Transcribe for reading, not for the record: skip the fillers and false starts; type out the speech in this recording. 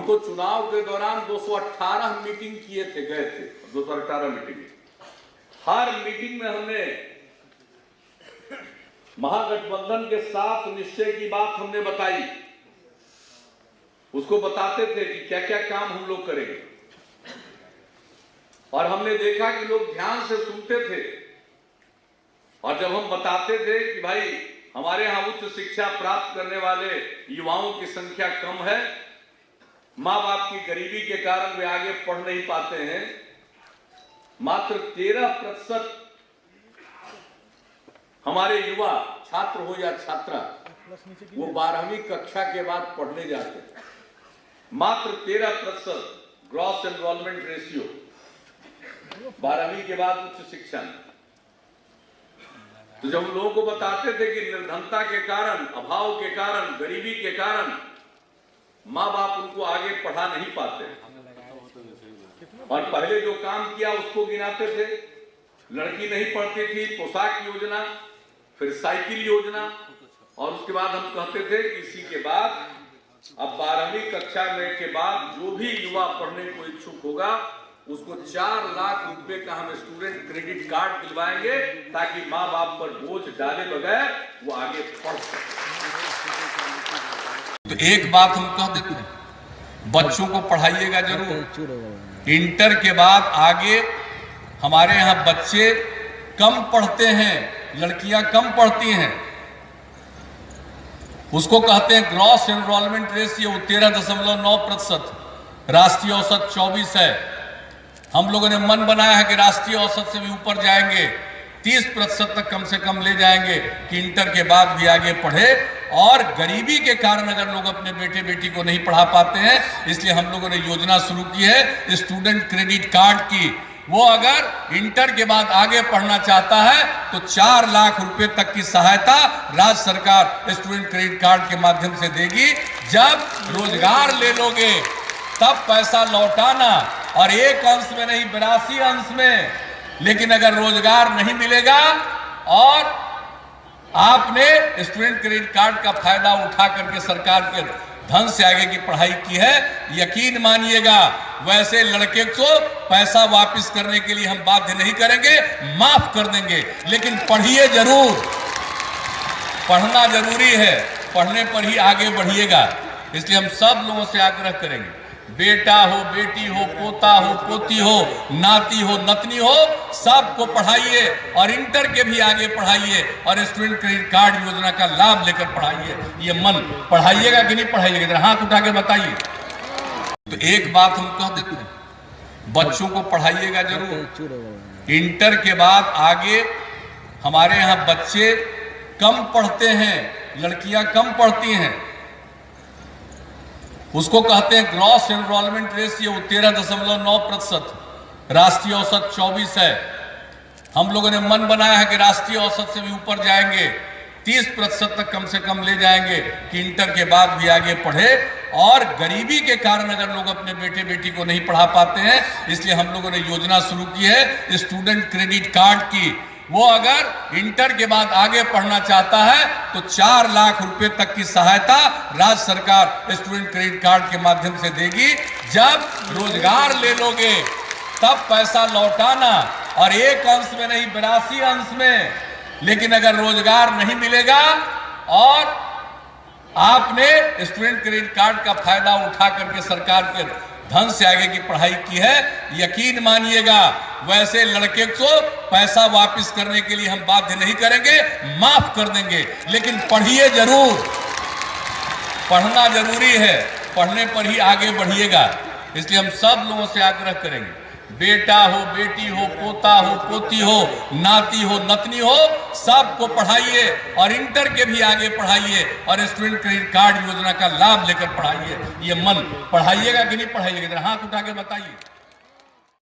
तो चुनाव के दौरान 218 मीटिंग किए थे, गए थे 218 मीटिंग। हर मीटिंग में हमने महागठबंधन के साथ निश्चय की बात हमने बताई, उसको बताते थे कि क्या क्या काम हम लोग करेंगे, और हमने देखा कि लोग ध्यान से सुनते थे। और जब हम बताते थे कि भाई हमारे यहाँ उच्च शिक्षा प्राप्त करने वाले युवाओं की संख्या कम है, माँ बाप की गरीबी के कारण वे आगे पढ़ नहीं पाते हैं, मात्र 13% हमारे युवा छात्र हो या छात्रा वो 12वीं कक्षा के बाद पढ़ने जाते हैं, मात्र 13% ग्रॉस एनरोलमेंट रेशियो 12वीं के बाद उच्च शिक्षा में। तो जब हम लोगों को बताते थे कि निर्धनता के कारण, अभाव के कारण, गरीबी के कारण माँ बाप उनको आगे पढ़ा नहीं पाते, और पहले जो काम किया उसको गिनाते थे। लड़की नहीं पढ़ती थी, पोशाक योजना, फिर साइकिल योजना, और उसके बाद हम कहते थे कि इसी के बाद अब 12वीं कक्षा में के बाद जो भी युवा पढ़ने को इच्छुक होगा उसको 4 लाख रुपए का हम स्टूडेंट क्रेडिट कार्ड दिलवाएंगे, ताकि माँ बाप पर बोझ डाले बगैर वो आगे पढ़ सके। तो एक बात हम कह देते हैं, बच्चों को पढ़ाइएगा जरूर। इंटर के बाद आगे हमारे यहाँ बच्चे कम पढ़ते हैं, लड़कियां कम पढ़ती हैं, उसको कहते हैं ग्रॉस एनरोलमेंट रेशियो 13.9%, राष्ट्रीय औसत 24 है। हम लोगों ने मन बनाया है कि राष्ट्रीय औसत से भी ऊपर जाएंगे, 30% तक कम से कम ले जाएंगे कि इंटर के बाद भी आगे पढ़े। और गरीबी के कारण अगर लोग अपने बेटे बेटी को नहीं पढ़ा पाते हैं, इसलिए हम लोगों ने योजना शुरू की है स्टूडेंट क्रेडिट कार्ड की। वो अगर इंटर के बाद आगे पढ़ना चाहता है तो 4 लाख रुपए तक की सहायता राज्य सरकार स्टूडेंट क्रेडिट कार्ड के माध्यम से देगी। जब रोजगार ले लोगे तब पैसा लौटाना, और एक अंश में नहीं 82 अंश में। लेकिन अगर रोजगार नहीं मिलेगा और आपने स्टूडेंट क्रेडिट कार्ड का फायदा उठा करके सरकार के धन से आगे की पढ़ाई की है, यकीन मानिएगा वैसे लड़के को पैसा वापस करने के लिए हम बाध्य नहीं करेंगे, माफ कर देंगे। लेकिन पढ़िए जरूर, पढ़ना जरूरी है, पढ़ने पर ही आगे बढ़िएगा। इसलिए हम सब लोगों से आग्रह करेंगे, बेटा हो, बेटी हो, पोता हो, पोती हो, नाती हो, नतनी हो, सबको पढ़ाइए, और इंटर के भी आगे पढ़ाइए, और स्टूडेंट क्रेडिट कार्ड योजना का लाभ लेकर पढ़ाइए। ये मन पढ़ाइएगा कि नहीं पढ़ाइएगा, हाथ उठा के बताइए। तो एक बात हम कह देते हैं, बच्चों को पढ़ाइएगा जरूर। इंटर के बाद आगे हमारे यहाँ बच्चे कम पढ़ते हैं, लड़कियां कम पढ़ती हैं, उसको कहते हैं ग्रॉस एनरोलमेंट रेशियो 13.9%, राष्ट्रीय औसत 24 है। हम लोगों ने मन बनाया है कि राष्ट्रीय औसत से भी ऊपर जाएंगे, 30% तक कम से कम ले जाएंगे कि इंटर के बाद भी आगे पढ़े। और गरीबी के कारण अगर लोग अपने बेटे बेटी को नहीं पढ़ा पाते हैं, इसलिए हम लोगों ने योजना शुरू की है स्टूडेंट क्रेडिट कार्ड की। वो अगर इंटर के बाद आगे पढ़ना चाहता है तो 4 लाख रुपए तक की सहायता राज्य सरकार स्टूडेंट क्रेडिट कार्ड के माध्यम से देगी। जब रोजगार ले लोगे तब पैसा लौटाना, और एक अंश में नहीं 82 अंश में। लेकिन अगर रोजगार नहीं मिलेगा और आपने स्टूडेंट क्रेडिट कार्ड का फायदा उठा करके सरकार के धन से आगे की पढ़ाई की है, यकीन मानिएगा वैसे लड़के को पैसा वापस करने के लिए हम बाध्य नहीं करेंगे, माफ कर देंगे। लेकिन पढ़िए जरूर, पढ़ना जरूरी है, पढ़ने पर ही आगे बढ़िएगा। इसलिए हम सब लोगों से आग्रह करेंगे, बेटा हो, बेटी हो, पोता हो, पोती हो, नाती हो, नतनी हो, सबको पढ़ाइए, और इंटर के भी आगे पढ़ाइए, और स्टूडेंट क्रेडिट कार्ड योजना का लाभ लेकर पढ़ाइए। ये मन पढ़ाइएगा कि नहीं पढ़ाइएगा, हाथ उठा के बताइए।